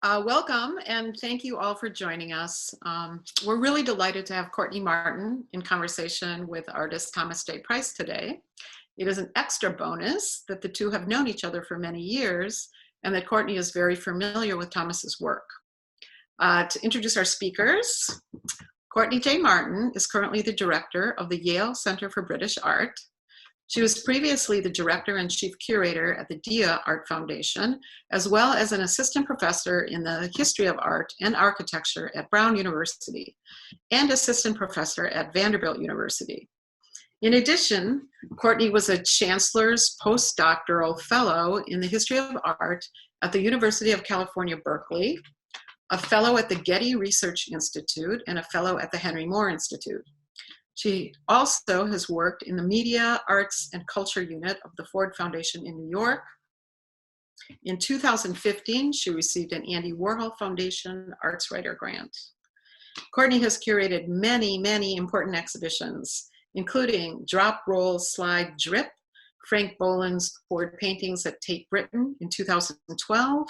Welcome and thank you all for joining us. We're really delighted to have Courtney Martin in conversation with artist Thomas J. Price today. It is an extra bonus that the two have known each other for many years and that Courtney is very familiar with Thomas's work. To introduce our speakers, Courtney J. Martin is currently the director of the Yale Center for British Art. She was previously the director and chief curator at the Dia Art Foundation, as well as an assistant professor in the history of art and architecture at Brown University, and assistant professor at Vanderbilt University. In addition, Courtney was a chancellor's postdoctoral fellow in the history of art at the University of California, Berkeley, a fellow at the Getty Research Institute, and a fellow at the Henry Moore Institute. She also has worked in the Media, Arts, and Culture Unit of the Ford Foundation in New York. In 2015, she received an Andy Warhol Foundation Arts Writer Grant. Courtney has curated many important exhibitions, including Drop, Roll, Slide, Drip, Frank Boland's poured paintings at Tate Britain in 2012,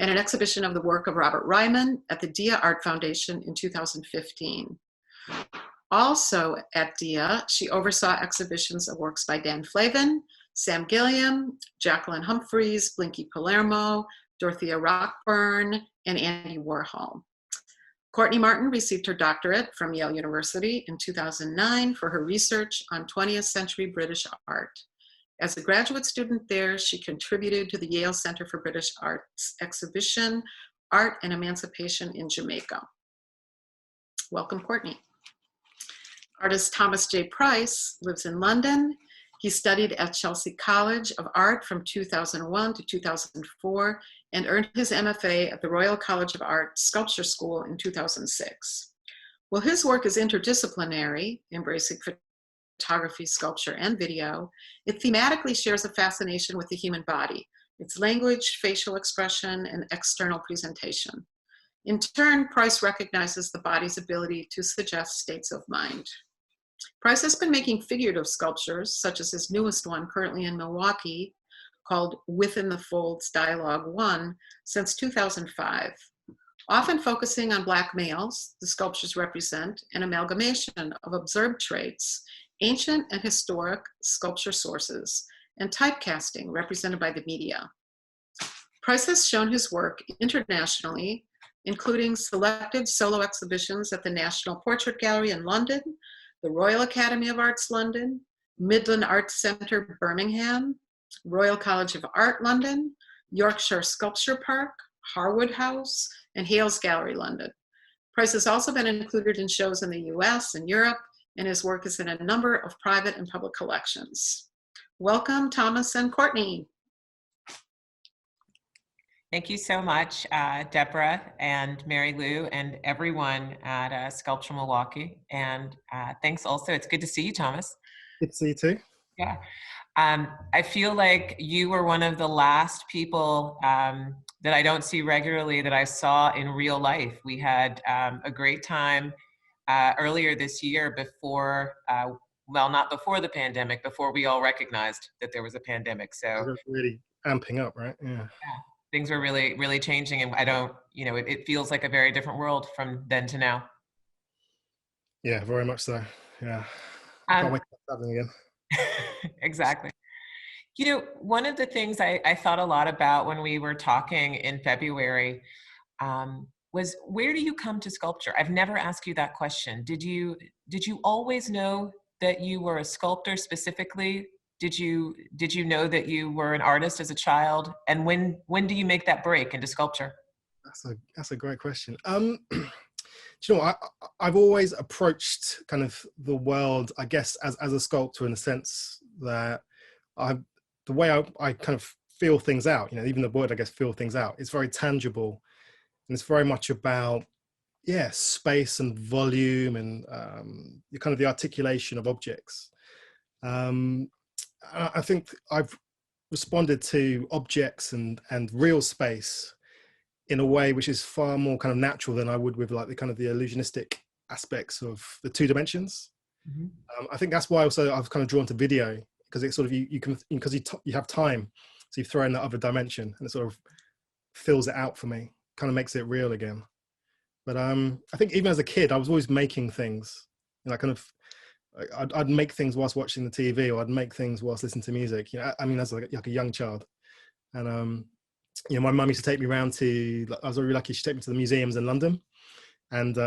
and an exhibition of the work of Robert Ryman at the Dia Art Foundation in 2015. Also at Dia, she oversaw exhibitions of works by Dan Flavin, Sam Gilliam, Jacqueline Humphreys, Blinky Palermo, Dorothea Rockburn, and Andy Warhol. Courtney Martin received her doctorate from Yale University in 2009 for her research on 20th century British art. As a graduate student there, she contributed to the Yale Center for British Art's exhibition, Art and Emancipation in Jamaica. Welcome, Courtney. Artist Thomas J. Price lives in London. He studied at Chelsea College of Art from 2001 to 2004 and earned his MFA at the Royal College of Art Sculpture School in 2006. While his work is interdisciplinary, embracing photography, sculpture, and video, it thematically shares a fascination with the human body, its language, facial expression, and external presentation. In turn, Price recognizes the body's ability to suggest states of mind. Price has been making figurative sculptures, such as his newest one currently in Milwaukee, called Within the Folds Dialogue 1, since 2005. Often focusing on Black males, the sculptures represent an amalgamation of observed traits, ancient and historic sculpture sources, and typecasting represented by the media. Price has shown his work internationally, including selected solo exhibitions at the National Portrait Gallery in London, the Royal Academy of Arts London, Midland Arts Centre Birmingham, Royal College of Art London, Yorkshire Sculpture Park, Harwood House, and Hales Gallery London. Price has also been included in shows in the US and Europe, and his work is in a number of private and public collections. Welcome, Thomas and Courtney. Thank you so much, Deborah and Mary Lou and everyone at Sculpture Milwaukee. And thanks also, it's good to see you, Thomas. Good to see you too. Yeah. I feel like you were one of the last people that I don't see regularly that I saw in real life. We had a great time earlier this year before, well, not before the pandemic, before we all recognized that there was a pandemic. So really amping up, right? Yeah. Things were really changing, and I don't, it feels like a very different world from then to now. Yeah, very much so. Yeah. Can't wait to traveling again. Exactly. One of the things I thought a lot about when we were talking in February was, where do you come to sculpture? I've never asked you that question. Did you always know that you were a sculptor specifically? Did you know that you were an artist as a child? And when do you make that break into sculpture? That's a great question. Do you know, I've always approached kind of the world, I guess, as a sculptor, in the sense that the way I kind of feel things out, even the word, I guess, feel things out, it's very tangible, and it's very much about, space and volume and kind of the articulation of objects. I think I've responded to objects and real space in a way which is far more kind of natural than I would with like the kind of the illusionistic aspects of the two dimensions. Mm-hmm. I think that's why also I've kind of drawn to video, because it's sort of you can, because you have time, so you throw in that other dimension and it sort of fills it out for me. kind of makes it real again. But I think even as a kid, I was always making things. Kind of, I'd make things whilst watching the TV, or I'd make things whilst listening to music. I mean, as like a young child, and my mum used to take me around to. I was really lucky; she'd take me to the museums in London, and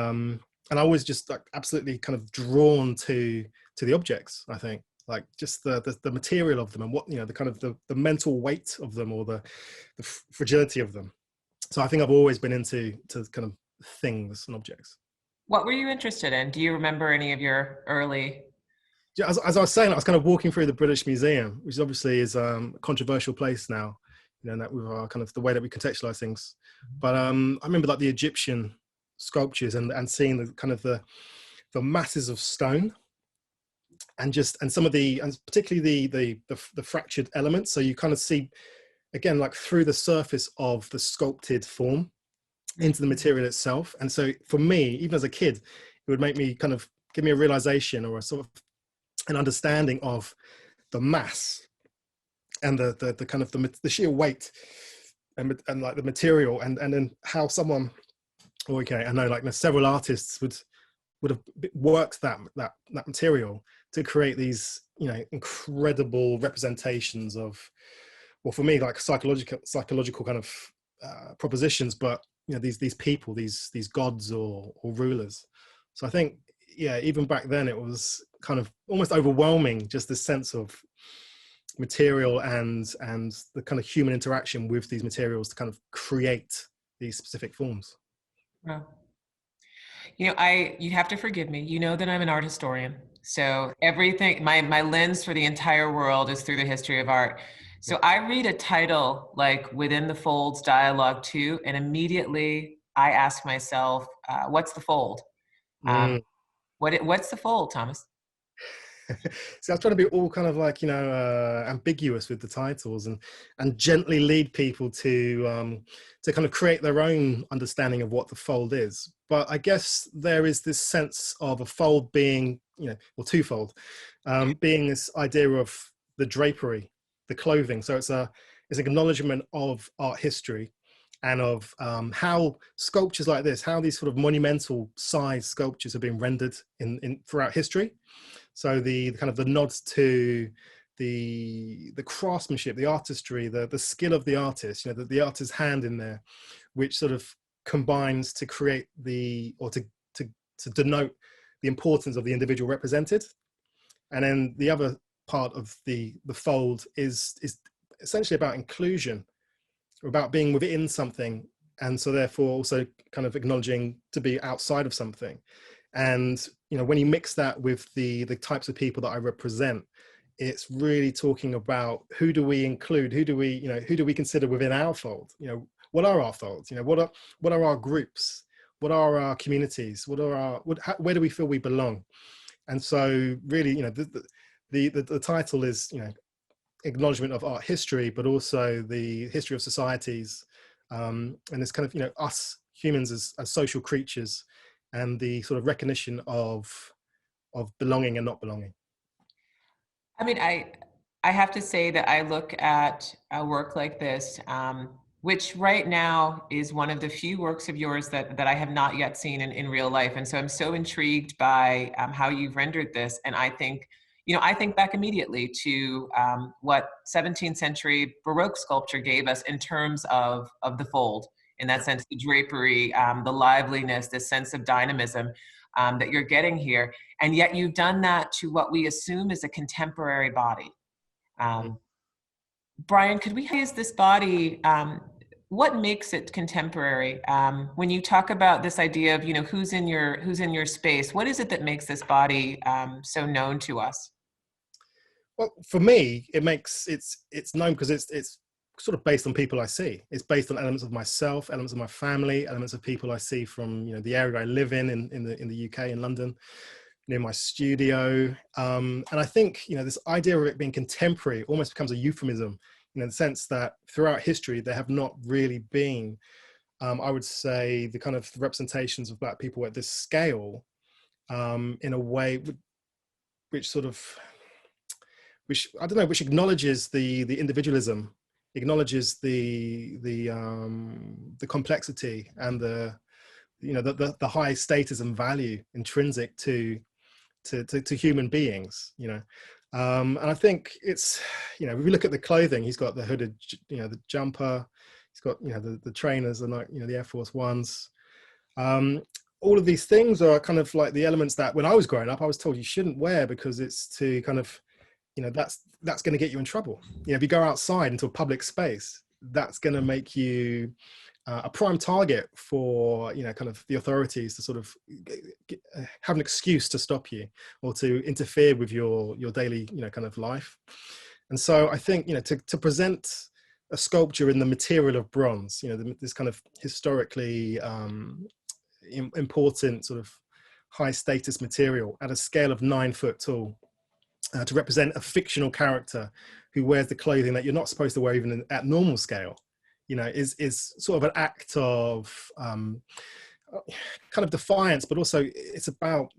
I was just like absolutely kind of drawn to the objects. I think like just the material of them, and what the kind of the mental weight of them, or the fragility of them. So I think I've always been into kind of things and objects. What were you interested in? Do you remember any of your early? Yeah, as I was saying, I was kind of walking through the British Museum, which obviously is a controversial place now, and that with our kind of the way that we contextualize things. But I remember like the Egyptian sculptures and seeing the kind of the masses of stone, and some of and particularly the fractured elements. So you kind of see again like through the surface of the sculpted form into the material itself. And so for me, even as a kid, it would make me kind of give me a realization, or a sort of an understanding of the mass and the kind of the sheer weight and like the material, and then how someone, I know like several artists would have worked that material to create these incredible representations of, well, for me, like psychological kind of propositions, but these people, these gods or rulers. So I think, yeah, even back then it was kind of almost overwhelming, just this sense of material and the kind of human interaction with these materials to kind of create these specific forms. Wow. You have to forgive me. You know that I'm an art historian. So everything, my lens for the entire world is through the history of art. So I read a title like Within the Folds Dialogue 2, and immediately I ask myself, what's the fold? What's the fold, Thomas? See, I was trying to be all kind of like ambiguous with the titles, and gently lead people to kind of create their own understanding of what the fold is. But I guess there is this sense of a fold being or twofold, being this idea of the drapery, the clothing. So it's an acknowledgement of art history, and of how sculptures like this, how these sort of monumental size sculptures have been rendered in throughout history. So the kind of the nods to the craftsmanship, the artistry, the skill of the artist, the artist's hand in there, which sort of combines to create to denote the importance of the individual represented. And then the other part of the fold is essentially about inclusion, or about being within something, and so therefore also kind of acknowledging to be outside of something. And when you mix that with the types of people that I represent, it's really talking about who do we include, who do we consider within our fold. What are our folds? What are our groups? What are our communities? Where do we feel we belong? And so really, the title is acknowledgement of art history, but also the history of societies, and this kind of us humans as social creatures, and the sort of recognition of belonging and not belonging. I mean, I have to say that I look at a work like this, which right now is one of the few works of yours that I have not yet seen in real life. And so I'm so intrigued by how you've rendered this. And I think, I think back immediately to what 17th century Baroque sculpture gave us in terms of the fold. In that sense, the drapery, the liveliness, the sense of dynamism that you're getting here. And yet you've done that to what we assume is a contemporary body. Brian, could we use this body? What makes it contemporary? When you talk about this idea of, who's in your space, what is it that makes this body so known to us? Well, for me, it's known because it's sort of based on people I see. It's based on elements of myself, elements of my family, elements of people I see from the area I live in the UK, in London, near my studio. And I think this idea of it being contemporary almost becomes a euphemism, in the sense that throughout history there have not really been, I would say, the kind of representations of Black people at this scale, in a way which I don't know, which acknowledges the individualism acknowledges the complexity and the high status and value intrinsic to human beings, and I think it's, if we look at the clothing, he's got the hooded, the jumper, he's got, the trainers, and like, the Air Force Ones. All of these things are kind of like the elements that when I was growing up, I was told you shouldn't wear because it's to kind of, that's going to get you in trouble. If you go outside into a public space, that's going to make you a prime target for, kind of the authorities to sort of have an excuse to stop you or to interfere with your daily, kind of life. And so I think, to present a sculpture in the material of bronze, this kind of historically important sort of high status material at a scale of 9 foot tall, to represent a fictional character who wears the clothing that you're not supposed to wear even at normal scale, is sort of an act of kind of defiance, but also it's about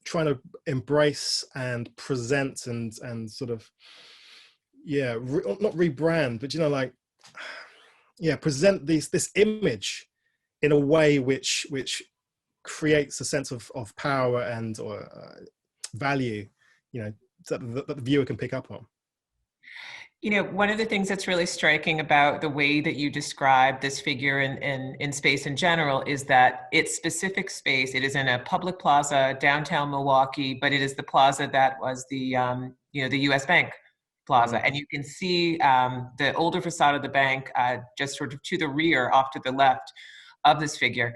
trying to embrace and present and sort of, not rebrand, but present this image in a way which creates a sense of power and or value, that the viewer can pick up on. One of the things that's really striking about the way that you describe this figure in space in general is that it's specific space. It is in a public plaza, downtown Milwaukee, but it is the plaza that was the US Bank Plaza. And you can see the older facade of the bank just sort of to the rear, off to the left of this figure.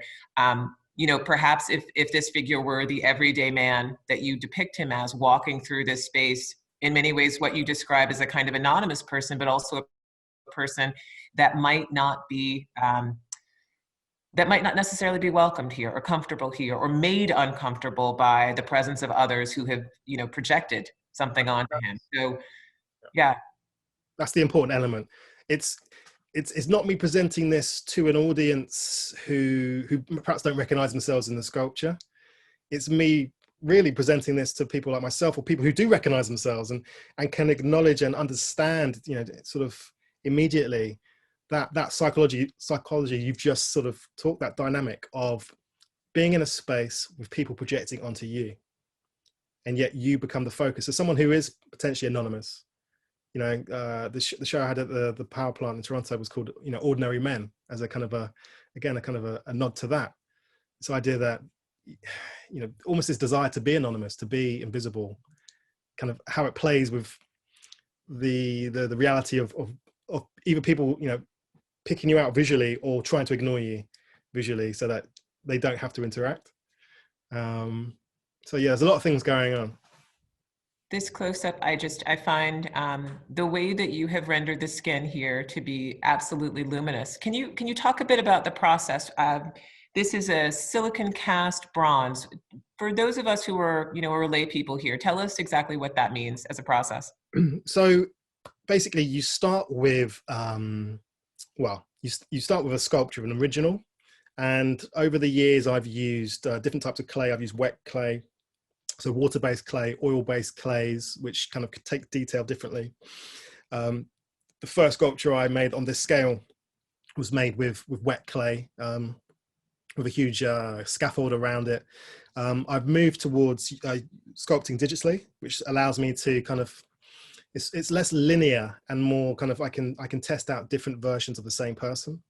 Perhaps if this figure were the everyday man that you depict him as walking through this space, in many ways what you describe as a kind of anonymous person, but also a person that might not necessarily be welcomed here or comfortable here or made uncomfortable by the presence of others who have, projected something onto him. So, yeah. That's the important element. It's not me presenting this to an audience who perhaps don't recognize themselves in the sculpture. It's me really presenting this to people like myself or people who do recognize themselves and can acknowledge and understand, sort of immediately that psychology you've just sort of talked, that dynamic of being in a space with people projecting onto you, and yet you become the focus. So someone who is potentially anonymous, the show I had at the power plant in Toronto was called, Ordinary Men, as a kind of a nod to that. This idea that, almost this desire to be anonymous, to be invisible, kind of how it plays with the reality of either people, picking you out visually or trying to ignore you visually so that they don't have to interact. So yeah, there's a lot of things going on. This close-up, I find the way that you have rendered the skin here to be absolutely luminous. Can you talk a bit about the process? This is a silicon cast bronze. For those of us who are, are lay people here, tell us exactly what that means as a process. So basically you start with, you start with a sculpture, an original. And over the years, I've used different types of clay. I've used wet clay, so water-based clay, oil-based clays, which kind of take detail differently. The first sculpture I made on this scale was made with wet clay, with a huge scaffold around it. I've moved towards sculpting digitally, which allows me to kind of, it's less linear and more kind of, I can test out different versions of the same person,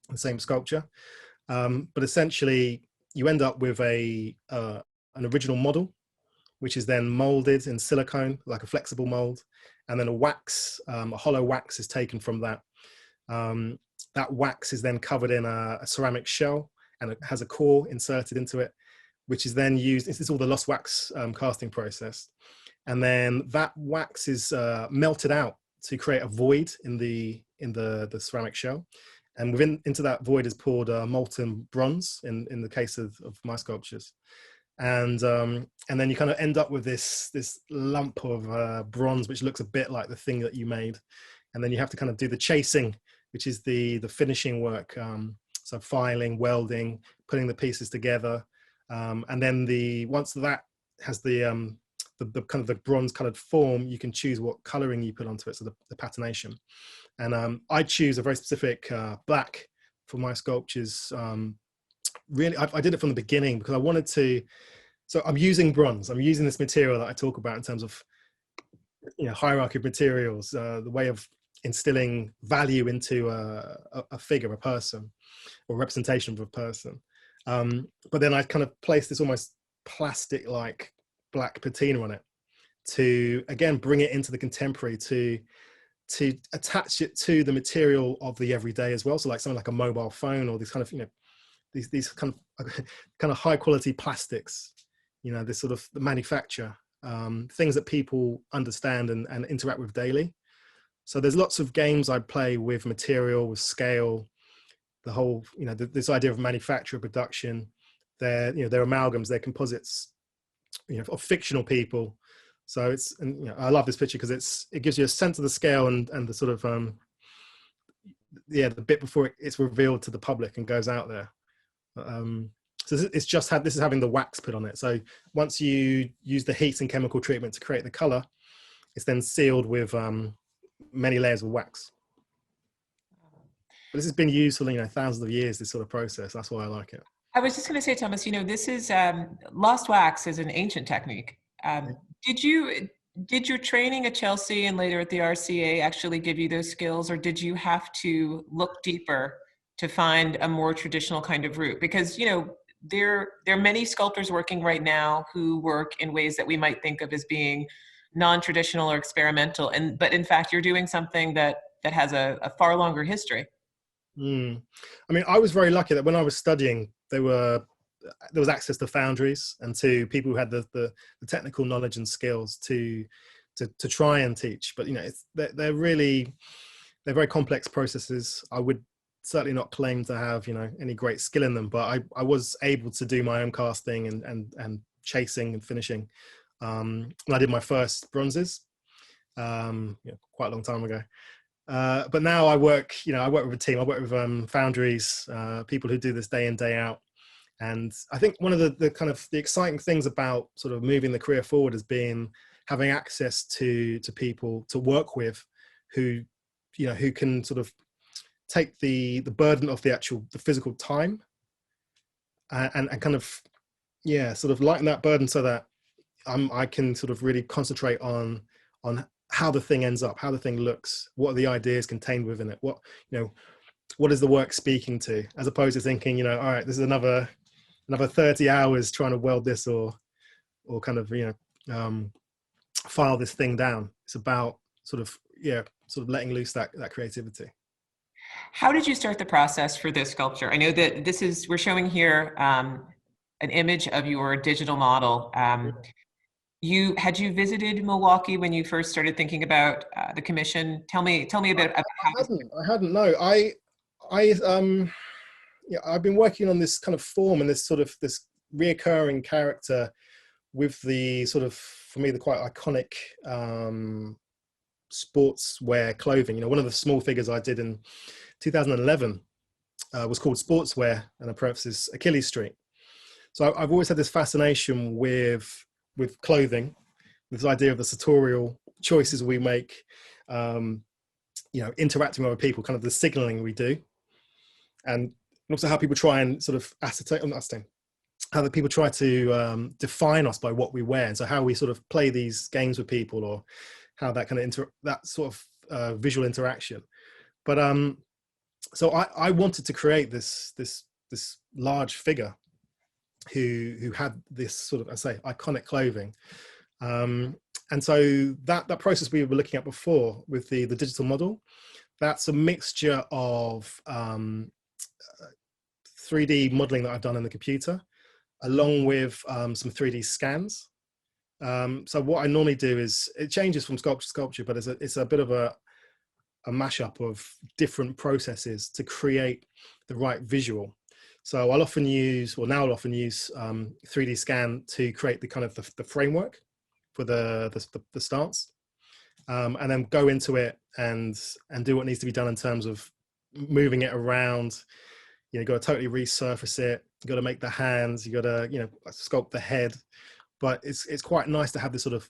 the same sculpture. But essentially you end up with an original model, which is then molded in silicone, like a flexible mold. And then a wax, a hollow wax is taken from that. That wax is then covered in a ceramic shell, and it has a core inserted into it, which is then used, this is all the lost wax casting process. And then that wax is melted out to create a void in the ceramic shell. And into that void is poured molten bronze in the case of my sculptures. And then you kind of end up with this lump of bronze, which looks a bit like the thing that you made. And then you have to kind of do the chasing, which is the finishing work. So filing, welding, putting the pieces together. And then once that has the the kind of the bronze colored form, you can choose what coloring you put onto it, so the patination. And I choose a very specific black for my sculptures. Really, I did it from the beginning because I wanted to. So I'm using bronze. I'm using this material that I talk about in terms of, you know, hierarchy of materials, the way of instilling value into a figure, a person, or representation of a person. But then I kind of place this almost plastic-like black patina on it to, again, bring it into the contemporary, to attach it to the material of the everyday as well. So like something like a mobile phone, or these kind of, you know, these kind of high quality plastics, you know, this sort of the manufacture, things that people understand and interact with daily. So there's lots of games I play with material, with scale, the whole, you know, this idea of manufacture, production. They're, you know, they're amalgams, they're composites, you know, of fictional people. So it's, and you know, I love this picture because it gives you a sense of the scale and the sort of yeah, the bit before it's revealed to the public and goes out there. So it's just this is having the wax put on it. So once you use the heat and chemical treatment to create the color, it's then sealed with many layers of wax. But this has been used for, you know, thousands of years, this sort of process. That's why I like it. I was just going to say, Thomas, you know, this is lost wax is an ancient technique. Did your training at Chelsea and later at the RCA actually give you those skills, or did you have to look deeper to find a more traditional kind of route? Because, you know, there are many sculptors working right now who work in ways that we might think of as being non-traditional or experimental, but in fact, you're doing something that has a far longer history. I mean, I was very lucky that when I was studying, there was access to foundries and to people who had the technical knowledge and skills to try and teach. But you know, they're very complex processes. I would certainly not claim to have, you know, any great skill in them, but I was able to do my own casting and chasing and finishing. When I did my first bronzes, quite a long time ago. But now I work with a team. I work with foundries, people who do this day in, day out. And I think one of the kind of the exciting things about sort of moving the career forward has been having access to people to work with who, you know, who can sort of take the burden of the physical time and kind of, yeah, sort of lighten that burden so that I can sort of really concentrate on how the thing ends up, how the thing looks, what are the ideas contained within it, what is the work speaking to, as opposed to thinking, you know, all right, this is another 30 hours trying to weld this or kind of, you know, file this thing down. It's about sort of letting loose that creativity. How did you start the process for this sculpture? I know that we're showing here an image of your digital model. Had you visited Milwaukee when you first started thinking about the commission? Tell me a bit about how. I hadn't. No, I've been working on this kind of form and this reoccurring character with the sort of, for me, the quite iconic sportswear clothing. You know, one of the small figures I did in 2011 was called Sportswear, and a parenthesis Achilles Street. So I've always had this fascination with clothing, this idea of the sartorial choices we make, you know, interacting with other people, kind of the signaling we do, and also how people try and sort of how the people try to define us by what we wear, and so how we sort of play these games with people, or how that kind of that sort of visual interaction. But so I wanted to create this large figure who had this sort of, I say, iconic clothing. And so that process we were looking at before with the digital model, that's a mixture of 3D modeling that I've done in the computer, along with some 3D scans. So what I normally do is, it changes from sculpture to sculpture, but it's a bit of a mashup of different processes to create the right visual. So I'll often use 3D scan to create the kind of the framework for the stance, and then go into it and do what needs to be done in terms of moving it around. You know, you got to totally resurface it. You got to make the hands. You got to, you know, sculpt the head. but it's quite nice to have this sort of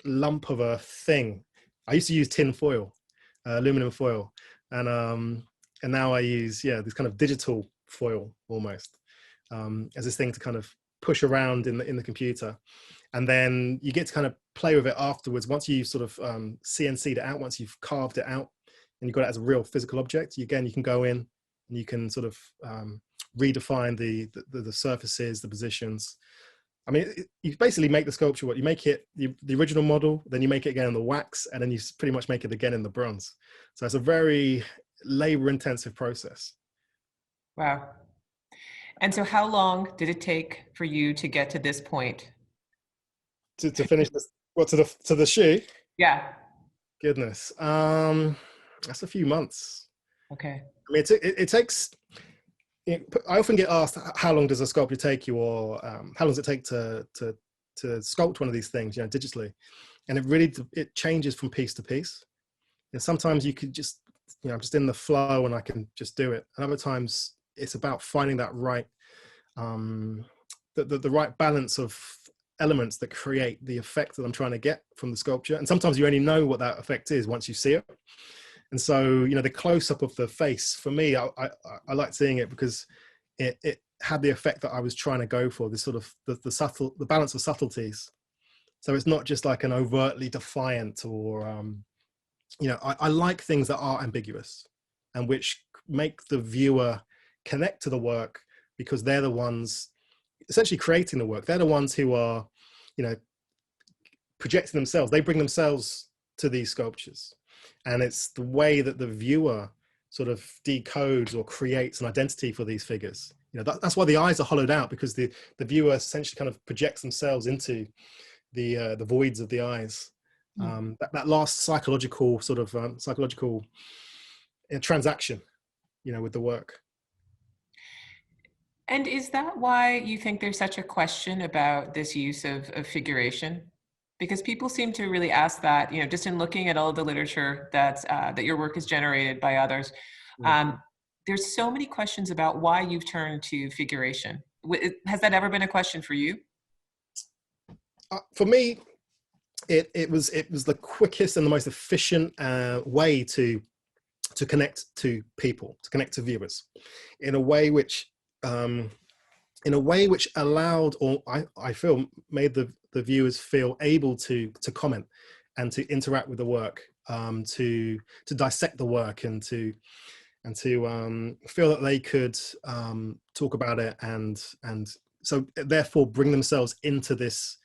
lump of a thing. I used to use tin foil, aluminum foil, and now I use this kind of digital foil almost, as this thing to kind of push around in the computer, and then you get to kind of play with it afterwards. Once you sort of CNC'd it out, once you've carved it out, and you've got it as a real physical object, you can go in and you can sort of redefine the surfaces, the positions. I mean, you basically make the sculpture, you make it the original model, then you make it again in the wax, and then you pretty much make it again in the bronze. So it's a very labor-intensive process. Wow. And so how long did it take for you to get to this point? To finish this, to the shoe? Yeah. Goodness. That's a few months. Okay. I mean, it takes, I often get asked, how long does a sculpture take you, or how long does it take to sculpt one of these things, digitally? And it changes from piece to piece. And sometimes you could just, I'm just in the flow and I can just do it. And other times it's about finding that right, the right balance of elements that create the effect that I'm trying to get from the sculpture. And sometimes you only know what that effect is once you see it. And so, the close-up of the face, for me, I like seeing it because it had the effect that I was trying to go for, this sort of the balance of subtleties. So it's not just like an overtly defiant, or I like things that are ambiguous and which make the viewer connect to the work, because they're the ones essentially creating the work. They're the ones who are, projecting themselves. They bring themselves to these sculptures. And it's the way that the viewer sort of decodes or creates an identity for these figures. That's why the eyes are hollowed out, because the viewer essentially kind of projects themselves into the voids of the eyes. That last psychological sort of transaction, with the work. And is that why you think there's such a question about this use of figuration? Because people seem to really ask that, just in looking at all the literature that your work has generated by others. There's so many questions about why you've turned to figuration. Has that ever been a question for you? For me, it was the quickest and the most efficient way to connect to people, to connect to viewers, in a way which allowed, or I feel made the viewers feel able to comment and to interact with the work, to dissect the work, and to feel that they could talk about it, and so therefore bring themselves into this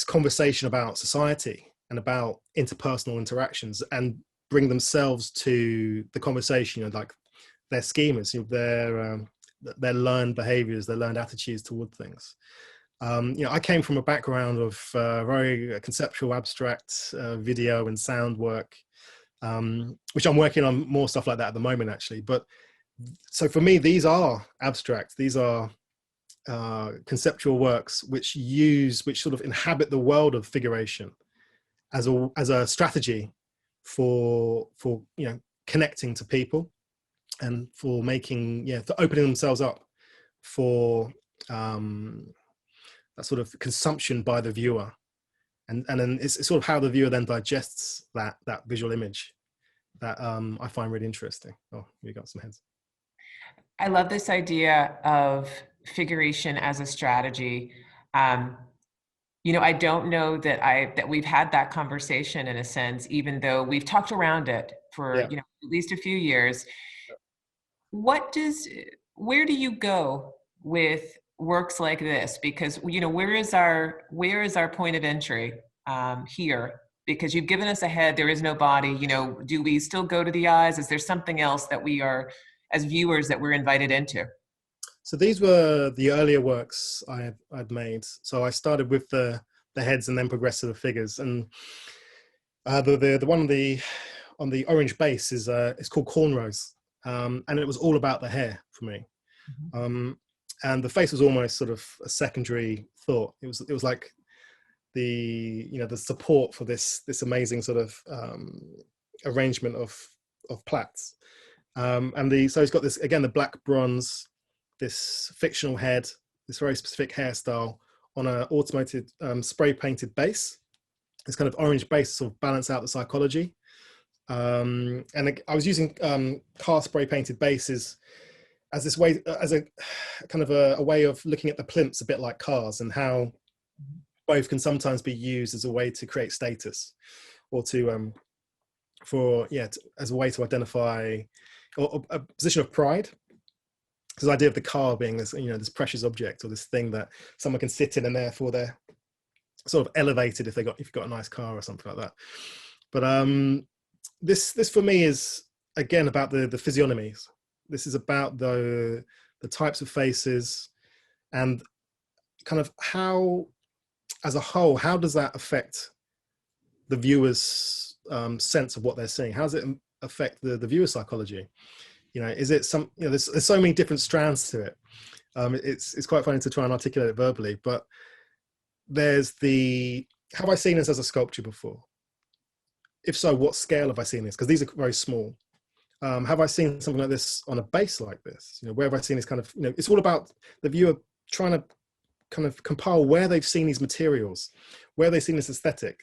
conversation about society and about interpersonal interactions, and bring themselves to the conversation, like their schemas, their learned behaviors, their learned attitudes toward things. I came from a background of very conceptual, abstract video and sound work, which I'm working on more stuff like that at the moment, actually. But so for me, these are abstract. These are conceptual works which sort of inhabit the world of figuration as a strategy for connecting to people, and for for opening themselves up for that sort of consumption by the viewer, and then it's sort of how the viewer then digests that visual image that I find really interesting. Oh, you got some heads. I love this idea of figuration as a strategy. I don't know that we've had that conversation in a sense, even though we've talked around it for at least a few years. Where do you go with works like this? Because where is our point of entry here? Because you've given us a head, there is no body. Do we still go to the eyes? Is there something else that we are, as viewers, that we're invited into? So these were the earlier works I'd made. So I started with the heads and then progressed to the figures. And the one on the orange base is called Cornrows, and it was all about the hair for me. And the face was almost sort of a secondary thought. It was like the support for this amazing sort of arrangement of plaits. So it's got this, again, the black bronze, this fictional head, this very specific hairstyle on an automated spray painted base. This kind of orange base to sort of balance out the psychology. And I was using car spray painted bases as this way, as a kind of a way of looking at the plinths a bit like cars, and how both can sometimes be used as a way to create status, or to as a way to identify or a position of pride. Because the idea of the car being this, this precious object, or this thing that someone can sit in, and therefore they're sort of elevated if you've got a nice car or something like that. But this for me is again about the physiognomies. This is about the types of faces, and kind of how, as a whole, how does that affect the viewer's sense of what they're seeing? How does it affect the viewer's psychology? Is it there's so many different strands to it. It's quite funny to try and articulate it verbally, but there's have I seen this as a sculpture before? If so, what scale have I seen this? Because these are very small. Have I seen something like this on a base like this? Where have I seen this kind of, it's all about the viewer trying to kind of compile where they've seen these materials, where they've seen this aesthetic.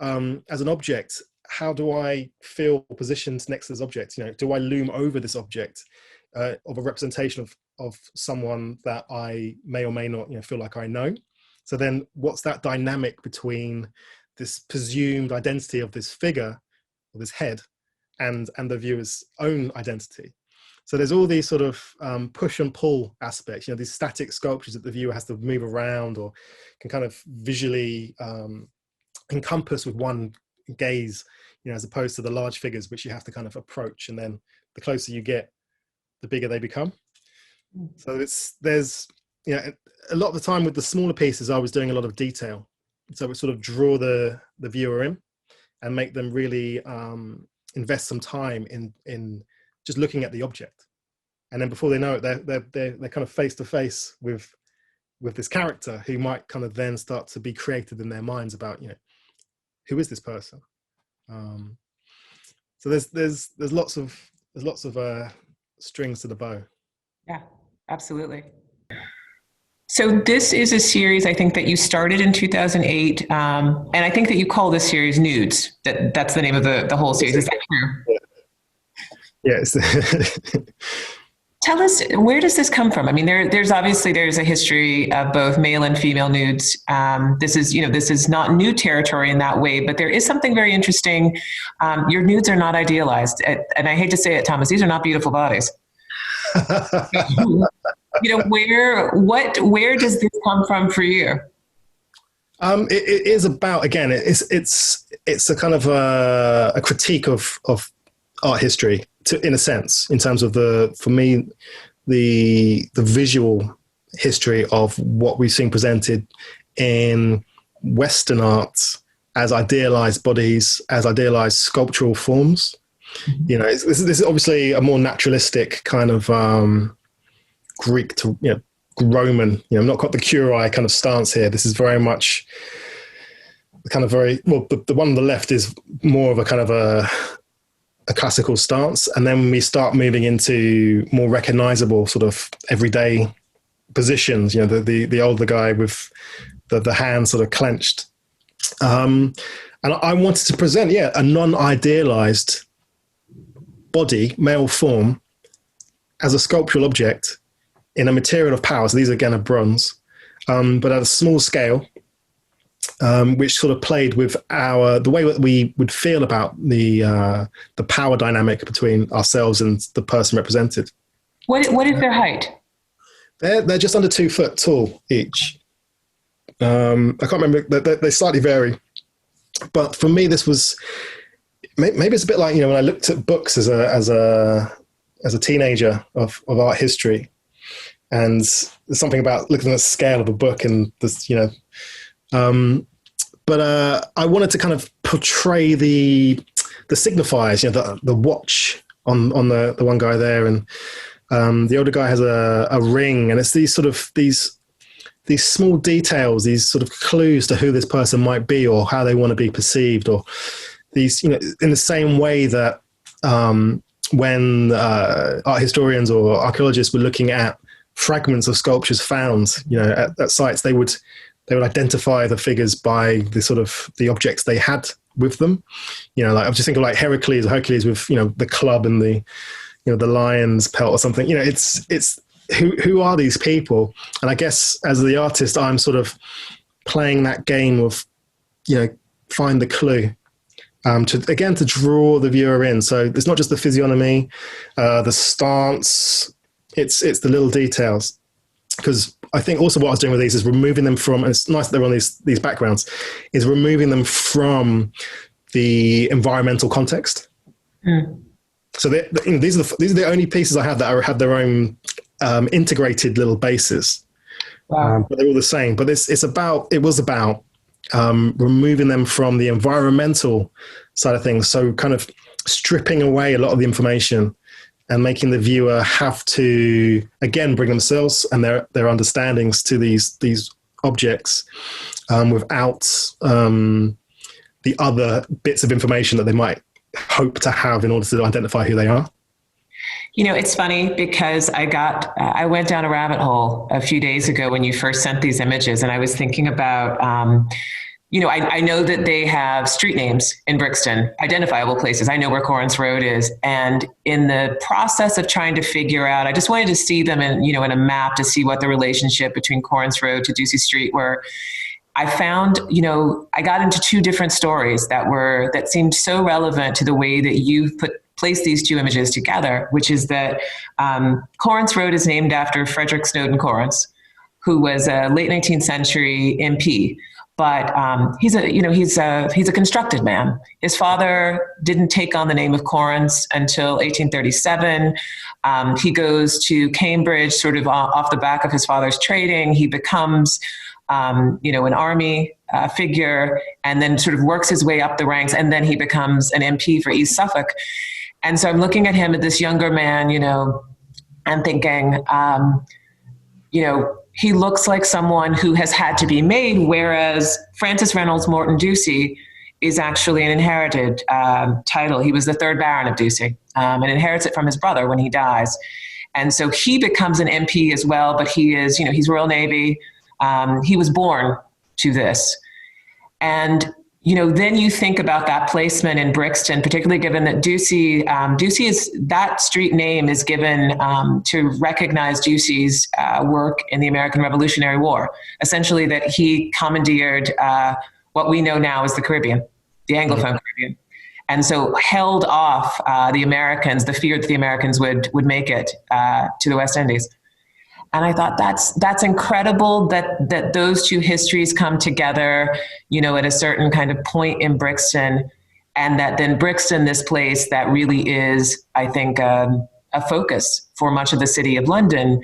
As an object, how do I feel positioned next to this object? Do I loom over this object of a representation of someone that I may or may not feel like I know? So then what's that dynamic between this presumed identity of this figure, or this head, and the viewer's own identity? So there's all these sort of push and pull aspects, these static sculptures that the viewer has to move around, or can kind of visually encompass with one gaze, as opposed to the large figures which you have to kind of approach, and then the closer you get, the bigger they become. So there's a lot of the time with the smaller pieces, I was doing a lot of detail, so it sort of draw the viewer in and make them really invest some time in just looking at the object, and then before they know it, they're kind of face to face with this character, who might kind of then start to be created in their minds about who is this person. So there's lots of strings to the bow. Yeah, absolutely. So this is a series, I think, that you started in 2008, and I think that you call this series Nudes. That's the name of the whole series. Is that true? Yes. Tell us, where does this come from? I mean, there's a history of both male and female nudes. This is not new territory in that way, but there is something very interesting. Your nudes are not idealized, and I hate to say it, Thomas, these are not beautiful bodies. Where does this come from for you? It is about, again, it's a kind of a critique of art history, in a sense, in terms of for me, the visual history of what we've seen presented in Western art as idealized bodies, as idealized sculptural forms. This is obviously a more naturalistic kind of Greek to Roman. Not got the Curie kind of stance here. This is very much kind of very well. The one on the left is more of a kind of a classical stance, and then we start moving into more recognizable sort of everyday positions. The older guy with the hand sort of clenched, and I wanted to present a non-idealized body, male form, as a sculptural object in a material of power. So these again are bronze, but at a small scale, which sort of played with the way that we would feel about the power dynamic between ourselves and the person represented. What is their height? They're just under 2 foot tall each. I can't remember. They slightly vary, but for me, this was maybe it's a bit like when I looked at books as a teenager of art history, and there's something about looking at the scale of a book and this, but I wanted to kind of portray the signifiers, the watch on the one guy there, and the older guy has a ring, and it's these sort of these small details, these sort of clues to who this person might be or how they want to be perceived, or these, in the same way that when art historians or archaeologists were looking at fragments of sculptures found, at sites, they would they would identify the figures by the sort of the objects they had with them. You know, like I'm just thinking like Heracles with, you know, the club and the, you know, the lion's pelt or something. You know, it's who are these people? And I guess as the artist, I'm sort of playing that game of, you know, find the clue. To draw the viewer in. So it's not just the physiognomy, the stance, it's the little details. Because I think also what I was doing with these is removing them from, and it's nice that they're on these backgrounds, is removing them from the environmental context. Mm. So these are the only pieces I have that have their own integrated little bases. Wow. But they're all the same. But it was about removing them from the environmental side of things. So kind of stripping away a lot of the information and making the viewer have to, again, bring themselves and their understandings to these objects without the other bits of information that they might hope to have in order to identify who they are. You know, it's funny because I went down a rabbit hole a few days ago when you first sent these images, and I was thinking about, you know, I know that they have street names in Brixton, identifiable places. I know where Corinth Road is. And in the process of trying to figure out, I just wanted to see them in, you know, in a map to see what the relationship between Corinth Road to Ducey Street were. I found, you know, I got into two different stories that seemed so relevant to the way that you've placed these two images together, which is that Corinth Road is named after Frederick Snowden Corinth, who was a late 19th century MP. But he's a constructed man. His father didn't take on the name of Corinth until 1837. He goes to Cambridge sort of off the back of his father's trading. He becomes, you know, an army figure, and then sort of works his way up the ranks, and then he becomes an MP for East Suffolk. And so I'm looking at him, at this younger man, you know, and thinking, you know, he looks like someone who has had to be made, whereas Francis Reynolds Morton Ducey is actually an inherited title. He was the third Baron of Ducey and inherits it from his brother when he dies. And so he becomes an MP as well, but he is, you know, he's Royal Navy. He was born to this. And, you know, then you think about that placement in Brixton, particularly given that Ducey is, that street name is given to recognize Ducey's work in the American Revolutionary War. Essentially that he commandeered what we know now as the Caribbean, the Anglophone Caribbean. And so held off the Americans, the fear that the Americans would make it to the West Indies. And I thought that's incredible that those two histories come together, you know, at a certain kind of point in Brixton, and that then Brixton, this place that really is, I think, a focus for much of the city of London,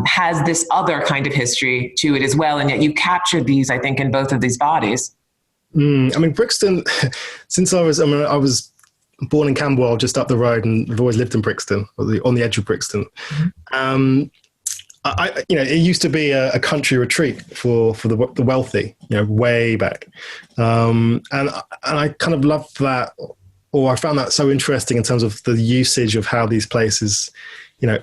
has this other kind of history to it as well. And yet you captured these, I think, in both of these bodies. I mean, Brixton, since I was born in Camberwell, just up the road, and I've always lived in Brixton, on the edge of Brixton. Mm-hmm. You know, it used to be a country retreat for the wealthy, you know, way back, and I kind of loved that, or I found that so interesting in terms of the usage of how these places, you know,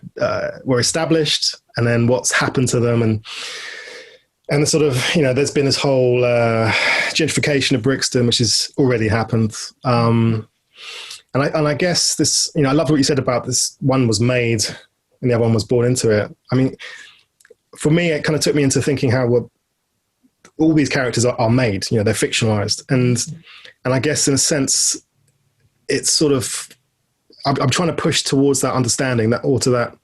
were established, and then what's happened to them, and the sort of, you know, there's been this whole gentrification of Brixton, which has already happened, and I guess this, you know, I loved what you said about this. One was made, and the other one was born into it. I mean, for me, it kind of took me into thinking how all these characters are made, you know, they're fictionalized. And I guess in a sense, it's sort of, I'm trying to push towards that understanding, or to that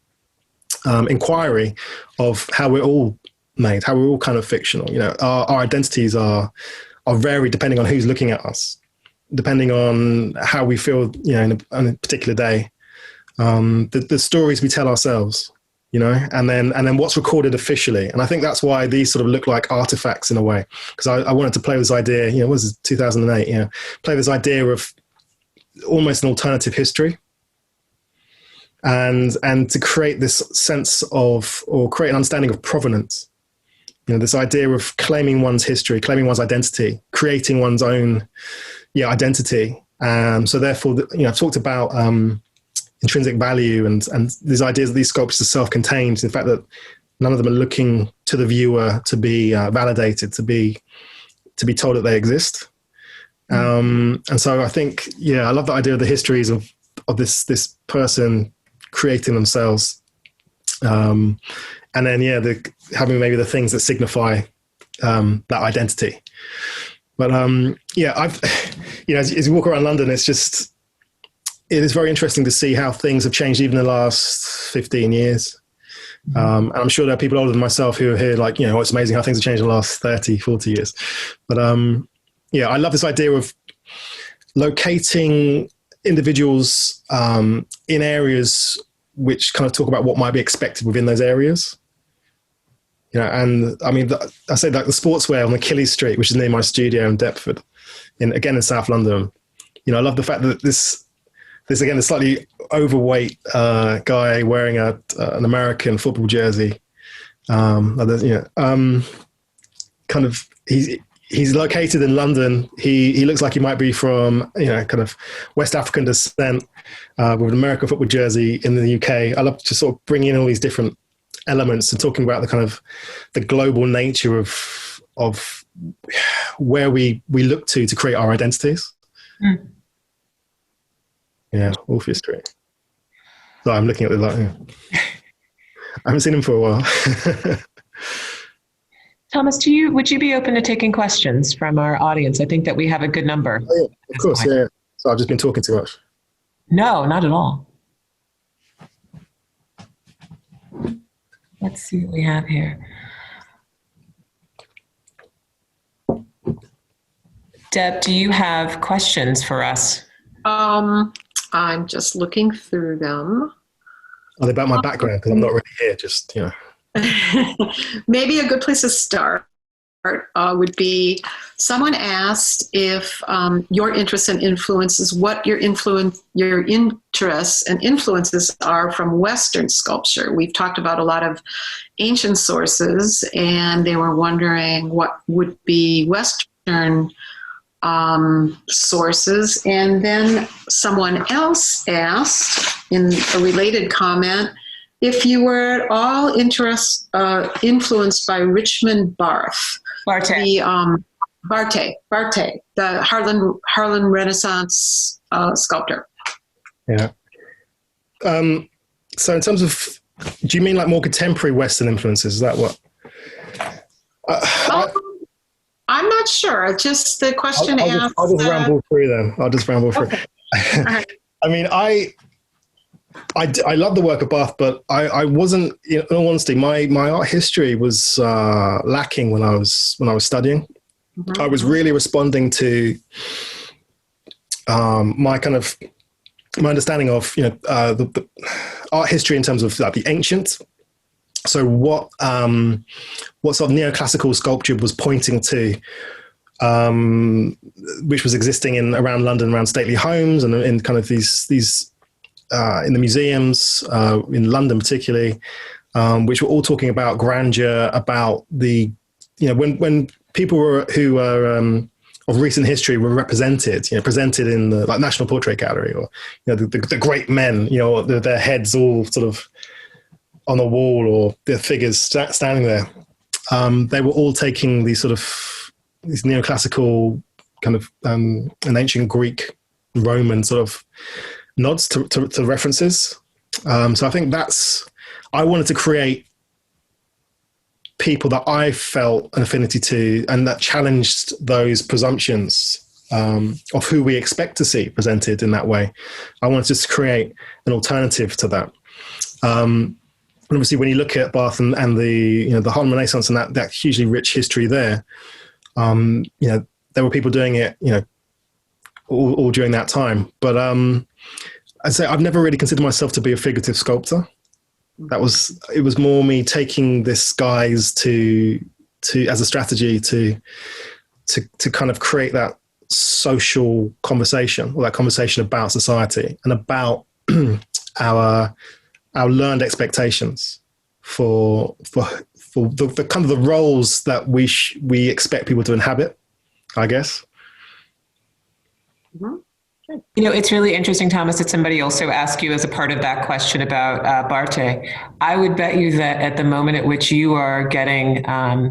inquiry of how we're all made, how we're all kind of fictional. You know, our identities are varied depending on who's looking at us, depending on how we feel, you know, on a particular day. The stories we tell ourselves, you know, and then what's recorded officially. And I think that's why these sort of look like artifacts in a way, because I wanted to play with this idea, you know, what was it, 2008, you know, play this idea of almost an alternative history, and to create this sense of, or create an understanding of provenance, you know, this idea of claiming one's history, claiming one's identity, creating one's own identity. So therefore, you know, I've talked about intrinsic value and these ideas that these sculptures are self-contained, the fact that None of them are looking to the viewer to be validated, to be told that they exist. And so I think, I love the idea of the histories of this person creating themselves. And then, having maybe the things that signify that identity. But I've, as you walk around London, it is very interesting to see how things have changed even in the last 15 years. And I'm sure there are people older than myself who are here like, it's amazing how things have changed in the last 30, 40 years. But I love this idea of locating individuals in areas which kind of talk about what might be expected within those areas. And I mean, I say like the sportswear on Achilles Street, which is near my studio in Deptford, again in South London. I love the fact that this again, a slightly overweight guy wearing an American football jersey. He's located in London. He looks like he might be from kind of West African descent with an American football jersey in the UK. I love to sort of bring in all these different elements and talking about the kind of the global nature of where we look to create our identities. Yeah, Orpheus Street. So I'm looking at the light. I haven't seen him for a while. Thomas, would you be open to taking questions from our audience? I think that we have a good number. Oh, yeah, of course, yeah. So I've just been talking too much. No, not at all. Let's see what we have here. Deb, do you have questions for us? I'm just looking through them. Are they about my background? Because I'm not really here, just, Maybe a good place to start would be someone asked if your interests and influences, what your interests and influences are from Western sculpture. We've talked about a lot of ancient sources, and they were wondering what would be Western sources. And then someone else asked in a related comment, if you were at all influenced by Richmond Barthe, the Harlem Renaissance sculptor. Yeah. So in terms of, do you mean like more contemporary Western influences? Is that what? I'm not sure. Just the question asked. I'll just ramble through them. I'll just ramble through. Okay. All right. I mean, I love the work of Barthe, but I wasn't, in all honesty, my art history was lacking when I was studying. Mm-hmm. I was really responding to my understanding of the art history in terms of like the ancient. So what sort of neoclassical sculpture was pointing to, which was existing around London, around stately homes, and in kind of these in the museums in London particularly, which were all talking about grandeur, about the when people who were of recent history were represented, presented in the like National Portrait Gallery, or the great men, their heads all sort of on the wall, or their figures standing there. They were all taking these neoclassical kind of an ancient Greek, Roman sort of nods to references. So I think I wanted to create people that I felt an affinity to and that challenged those presumptions of who we expect to see presented in that way. I wanted to create an alternative to that. And obviously, when you look at Barthe and the Harlem Renaissance and that hugely rich history there, there were people doing it, all during that time. But I'd say I've never really considered myself to be a figurative sculptor. It was more me taking this guise to as a strategy to kind of create that social conversation, or that conversation about society and about our learned expectations for the kind of the roles that we expect people to inhabit, I guess. Mm-hmm. You know, it's really interesting, Thomas, that somebody also asked you as a part of that question about Barthe. I would bet you that at the moment at which you are getting,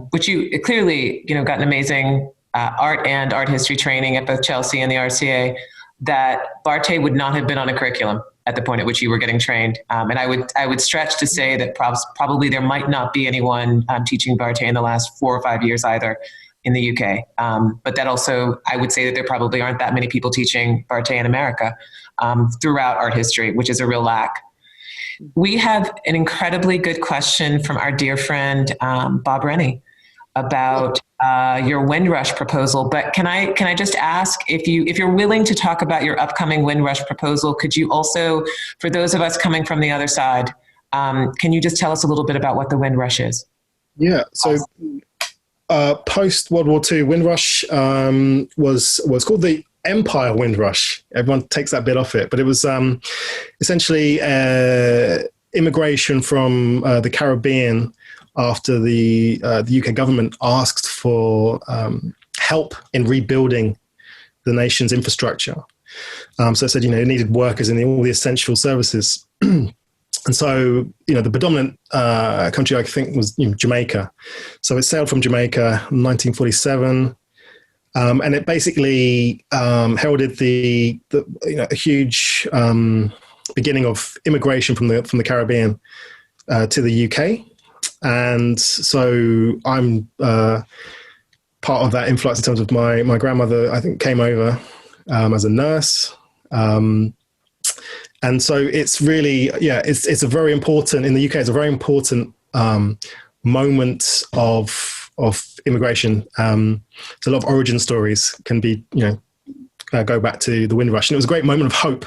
which you clearly, you know, got an amazing art and art history training at both Chelsea and the RCA, that Barthe would not have been on a curriculum at the point at which you were getting trained. And I would stretch to say that probably there might not be anyone teaching Barthe in the last 4 or 5 years either in the UK. But that also, I would say that there probably aren't that many people teaching Barthe in America throughout art history, which is a real lack. We have an incredibly good question from our dear friend, Bob Rennie, about your Windrush proposal. But can I just ask, if you're willing to talk about your upcoming Windrush proposal, could you also, for those of us coming from the other side, can you just tell us a little bit about what the Windrush is? Yeah, so post World War II, Windrush was called the Empire Windrush. Everyone takes that bit off it, but it was essentially immigration from the Caribbean after the UK government asked for help in rebuilding the nation's infrastructure. So it said, it needed workers in all the essential services. And so, the predominant country, I think, was Jamaica. So it sailed from Jamaica in 1947, and it basically heralded a huge beginning of immigration from the Caribbean to the UK. And so I'm part of that influx in terms of my grandmother, I think, came over as a nurse. And so it's really, it's a very important, in the UK, it's a very important moment of immigration. So a lot of origin stories can be, go back to the Windrush. And it was a great moment of hope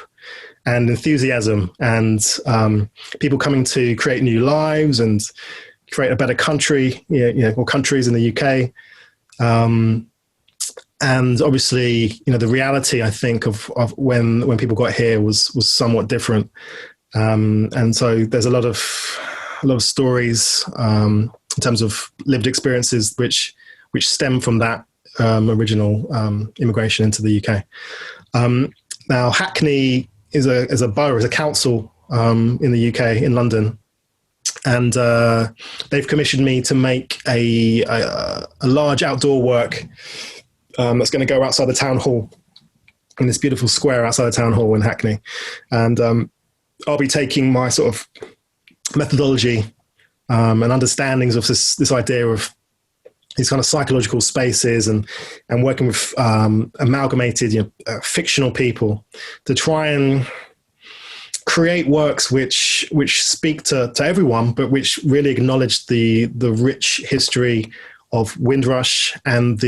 and enthusiasm and people coming to create new lives and create a better country, or countries in the UK. And obviously, the reality, I think, of when people got here was somewhat different. And so there's a lot of stories in terms of lived experiences which stem from that original immigration into the UK. Now, Hackney is a borough, is a council in the UK, in London. And they've commissioned me to make a large outdoor work that's going to go outside the town hall, in this beautiful square outside the town hall in Hackney. And I'll be taking my sort of methodology and understandings of this idea of these kind of psychological spaces and working with amalgamated fictional people to try and create works which speak to everyone, but which really acknowledge the rich history of Windrush and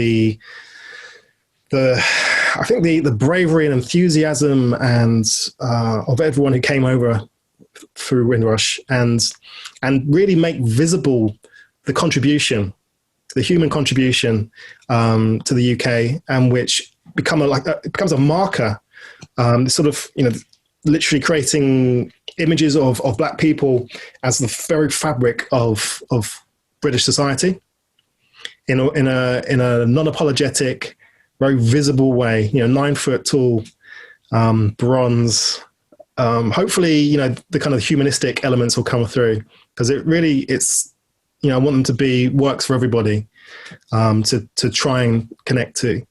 I think the bravery and enthusiasm and of everyone who came over through Windrush, and really make visible the contribution, the human contribution to the UK, and which becomes a marker, sort of literally creating images of Black people as the very fabric of British society in a non-apologetic, very visible way. 9 foot tall, bronze. Hopefully, the kind of humanistic elements will come through, because it's I want them to be works for everybody to try and connect to.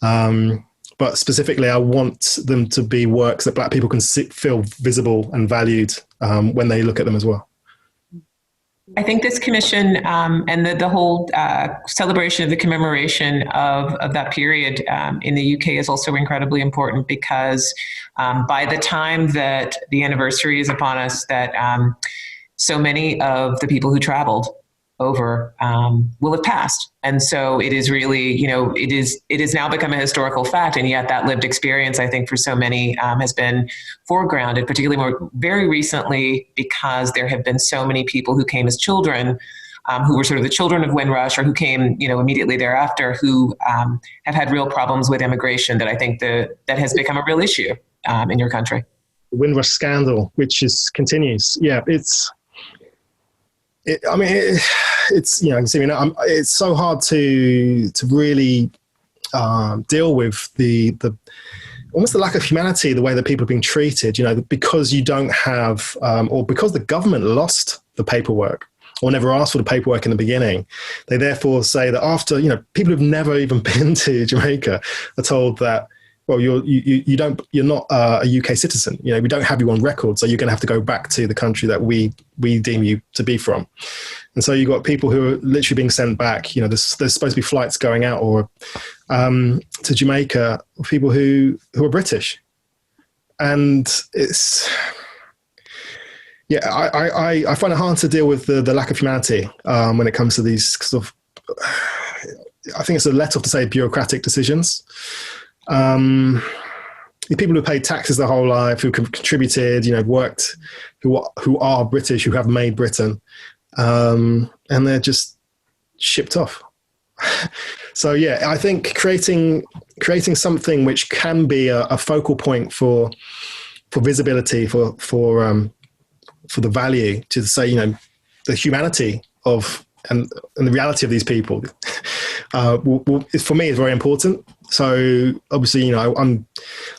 But specifically, I want them to be works that Black people can feel visible and valued when they look at them as well. I think this commission and the whole celebration of the commemoration of that period in the UK is also incredibly important, because by the time that the anniversary is upon us, that so many of the people who traveled over will have passed. And so it is really, it has now become a historical fact. And yet that lived experience, I think, for so many has been foregrounded, particularly very recently, because there have been so many people who came as children, who were sort of the children of Windrush, or who came, immediately thereafter, who have had real problems with immigration, that I think that has become a real issue in your country. The Windrush scandal, which continues. Yeah, it's so hard to really deal with the almost the lack of humanity, the way that people are being treated, because you don't have, or because the government lost the paperwork or never asked for the paperwork in the beginning. They therefore say that after, people who've never even been to Jamaica are told that, well, you're not a UK citizen. We don't have you on record, so you're going to have to go back to the country that we deem you to be from. And so you've got people who are literally being sent back. There's supposed to be flights going out or to Jamaica, people who are British, and it's I find it hard to deal with the lack of humanity when it comes to these sort of, I think it's a let off to say bureaucratic decisions. The people who paid taxes their whole life, who contributed, worked, who are British, who have made Britain, and they're just shipped off. So I think creating something which can be a focal point for visibility, for the value, to say, the humanity of and the reality of these people, for me, is very important. So obviously, I'm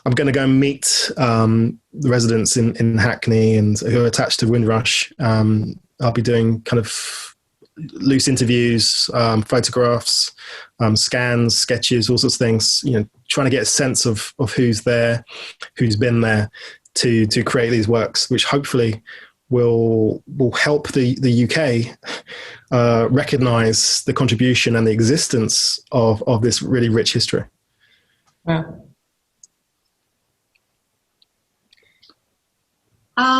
going to go and meet the residents in Hackney and who are attached to Windrush. I'll be doing kind of loose interviews, photographs, scans, sketches, all sorts of things. Trying to get a sense of who's there, who's been there, to create these works, which hopefully will help the UK recognize the contribution and the existence of this really rich history. Yeah.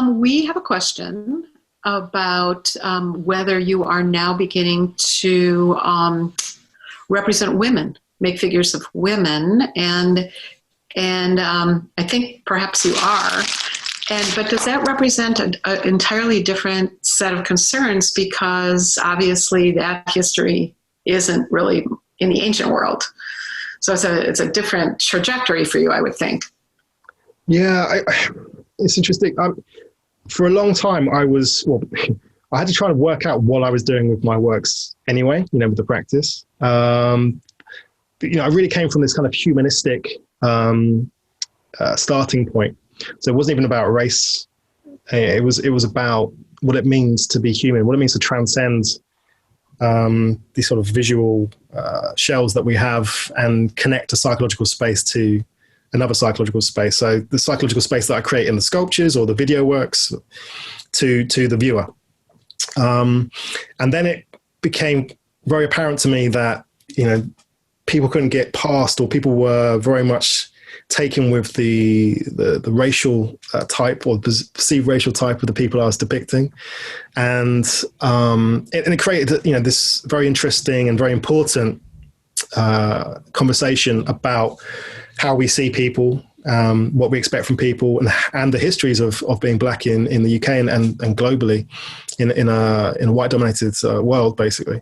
We have a question about whether you are now beginning to represent women, make figures of women, and I think perhaps you are. But does that represent an entirely different set of concerns? Because obviously that history isn't really in the ancient world. So it's a different trajectory for you, I would think. Yeah, it's interesting. For a long time, I had to try to work out what I was doing with my works anyway, with the practice. I really came from this kind of humanistic starting point. So it wasn't even about race. It was about what it means to be human, what it means to transcend these sort of visual shells that we have and connect a psychological space to another psychological space. So the psychological space that I create in the sculptures or the video works to the viewer. And then it became very apparent to me that, people couldn't get past, or people were very much taken with the racial type or perceived racial type of the people I was depicting. And it created, this very interesting and very important conversation about how we see people, what we expect from people, and the histories of being Black in the UK and globally in a white dominated world, basically.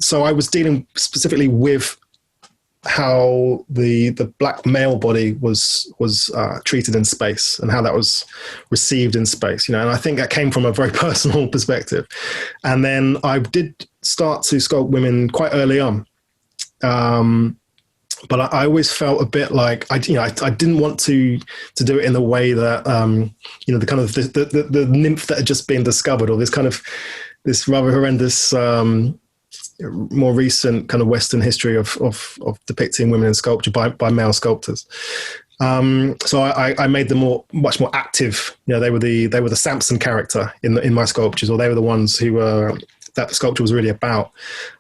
So I was dealing specifically with how the Black male body was treated in space and how that was received in space, and I think that came from a very personal perspective. And then I did start to sculpt women quite early on, but I always felt a bit like I didn't want to do it in the way that the kind of the nymph that had just been discovered, or this rather horrendous more recent kind of Western history of depicting women in sculpture by male sculptors. So I made them much more active. They were the Samson character in my sculptures, or they were the ones who that the sculpture was really about.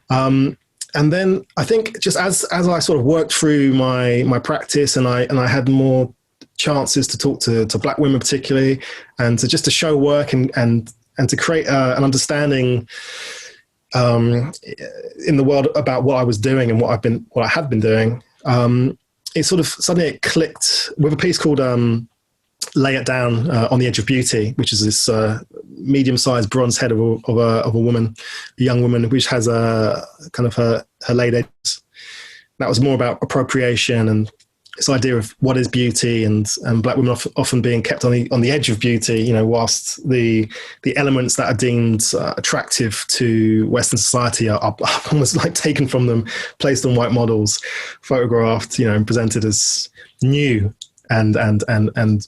And then I think just as I sort of worked through my practice, and I had more chances to talk to Black women particularly, and to show work and to create an understanding in the world about what I was doing and what I had been doing, it sort of suddenly it clicked with a piece called "Lay It Down on the Edge of Beauty," which is this medium-sized bronze head of a woman, a young woman, which has a kind of her laid edges. That was more about appropriation and this idea of what is beauty, and black women often being kept on the edge of beauty, you know, whilst the elements that are deemed attractive to Western society are almost like taken from them, placed on white models, photographed, you know, and presented as new and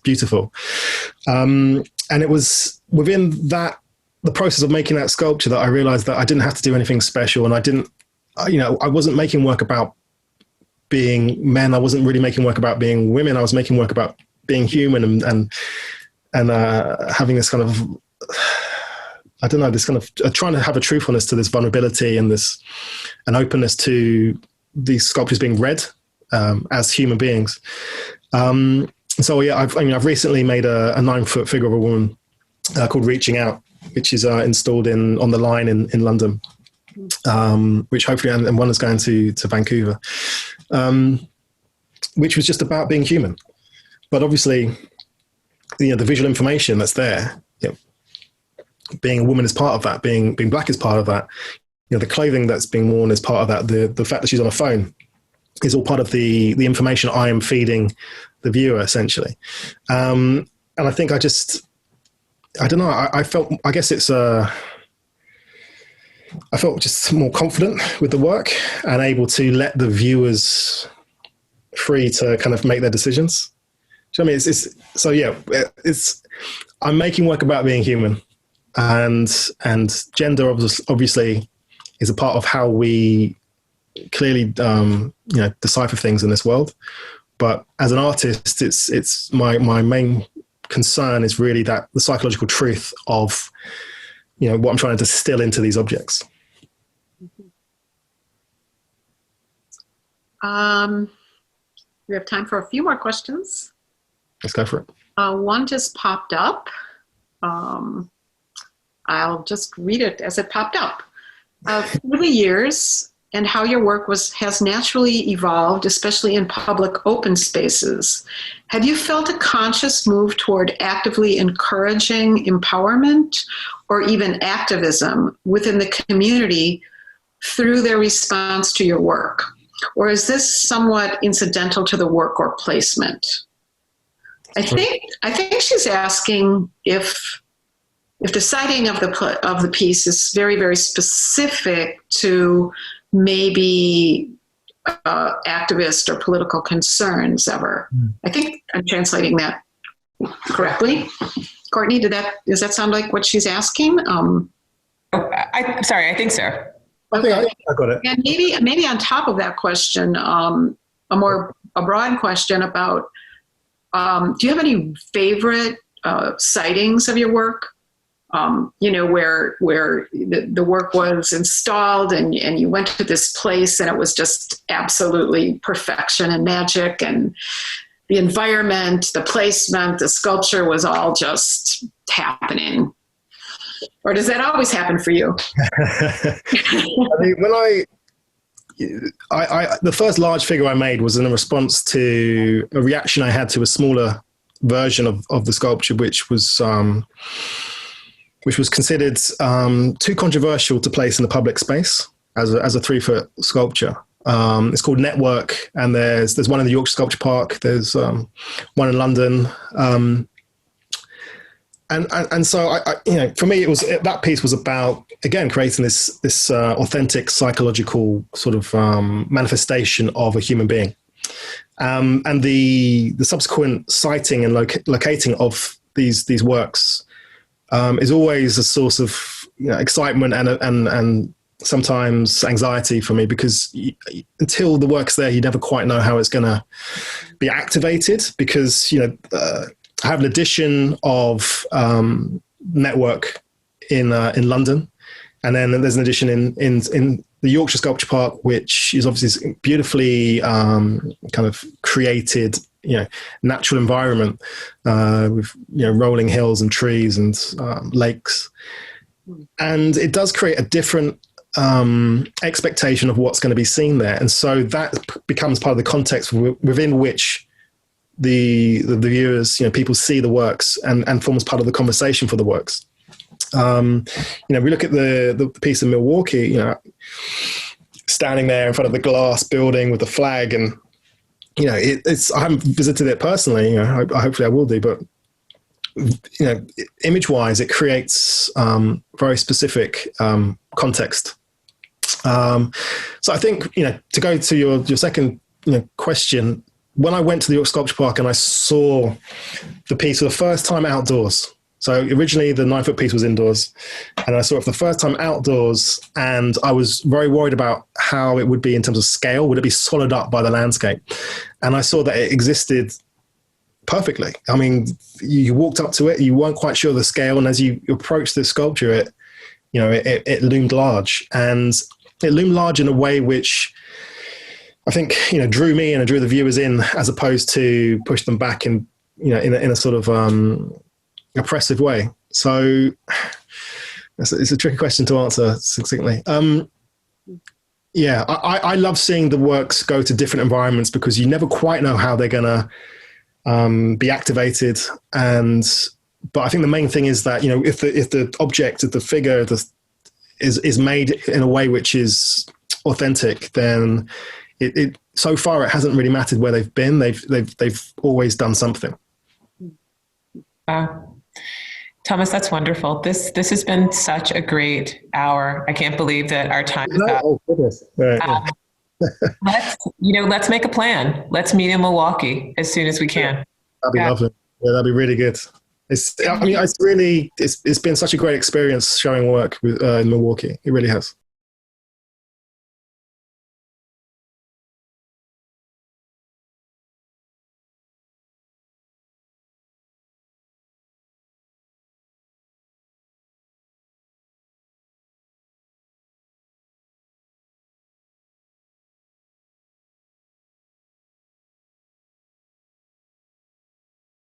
beautiful. And it was within the process of making that sculpture that I realized that I didn't have to do anything special, and I wasn't making work about being men. I wasn't really making work about being women. I was making work about being human and having this kind of, I don't know, this kind of trying to have a truthfulness to this vulnerability and an openness to these sculptures being read as human beings. So yeah, I've recently made a 9-foot figure of a woman called Reaching Out, which is installed on the line in London, which hopefully, and one is going to Vancouver, which was just about being human. But obviously, you know, the visual information that's there, you know, being a woman is part of that, being black is part of that, you know, the clothing that's being worn is part of that, the fact that she's on a phone is all part of the information I am feeding the viewer, essentially. And I think I don't know, I felt, I guess it's I felt just more confident with the work and able to let the viewers free to kind of make their decisions. Do you know what I mean? I'm making work about being human, and gender obviously is a part of how we clearly, decipher things in this world. But as an artist, it's my main concern is really that the psychological truth of, you know, what I'm trying to distill into these objects. We have time for a few more questions. Let's go for it. One just popped up. I'll just read it as it popped up. Through the years and how your work has naturally evolved, especially in public open spaces, have you felt a conscious move toward actively encouraging empowerment or even activism within the community through their response to your work? Or is this somewhat incidental to the work or placement? I think she's asking if the citing of the piece is very, very specific to maybe activist or political concerns ever. I think I'm translating that correctly. Courtney, does that sound like what she's asking? I'm sorry, I think so. Okay. I got it. And maybe on top of that question, a broad question about, do you have any favorite sightings of your work? Where the work was installed and you went to this place and it was just absolutely perfection and magic, and the environment, the placement, the sculpture was all just happening. Or does that always happen for you? I mean, when the first large figure I made was in a response to a reaction I had to a smaller version of the sculpture, which was considered too controversial to place in the public space as a 3-foot sculpture. It's called Network, and there's one in the Yorkshire Sculpture Park. There's one in London. And so for me, that piece was about, again, creating this authentic psychological sort of manifestation of a human being, and the subsequent citing and locating of these works is always a source of excitement and sometimes anxiety for me, because until the work's there, you never quite know how it's going to be activated, because I have an edition of Network in London, and then there's an edition in the Yorkshire Sculpture Park, which is obviously beautifully kind of created, natural environment with rolling hills and trees and lakes, and it does create a different expectation of what's going to be seen there, and so that becomes part of the context within which the viewers, people see the works and forms part of the conversation for the works. We look at the piece in Milwaukee, standing there in front of the glass building with the flag, and you know, it's, I haven't visited it personally, you know, hopefully I will do, but, you know, image wise, it creates very specific context. So I think, you know, to go to your second, you know, question, when I went to the York Sculpture Park and I saw the piece for the first time outdoors. So originally the 9-foot piece was indoors, and I saw it for the first time outdoors, and I was very worried about how it would be in terms of scale. Would it be swallowed up by the landscape? And I saw that it existed perfectly. I mean, you walked up to it, you weren't quite sure of the scale, and as you approached the sculpture, it loomed large, and it loomed large in a way which I think, you know, drew me and drew the viewers in, as opposed to push them back in, you know, in a sort of oppressive way. So it's a tricky question to answer succinctly. Yeah, I love seeing the works go to different environments, because you never quite know how they're going to be activated. But I think the main thing is that, you know, if the object, if the figure is made in a way which is authentic, then it so far it hasn't really mattered where they've been. They've always done something. Wow. Thomas, that's wonderful. This has been such a great hour. I can't believe that our time is up. Oh, goodness. Right, yeah. Let's make a plan. Let's meet in Milwaukee as soon as we can. That'd be lovely. Yeah, that'd be really good. It's been such a great experience showing work in Milwaukee. It really has.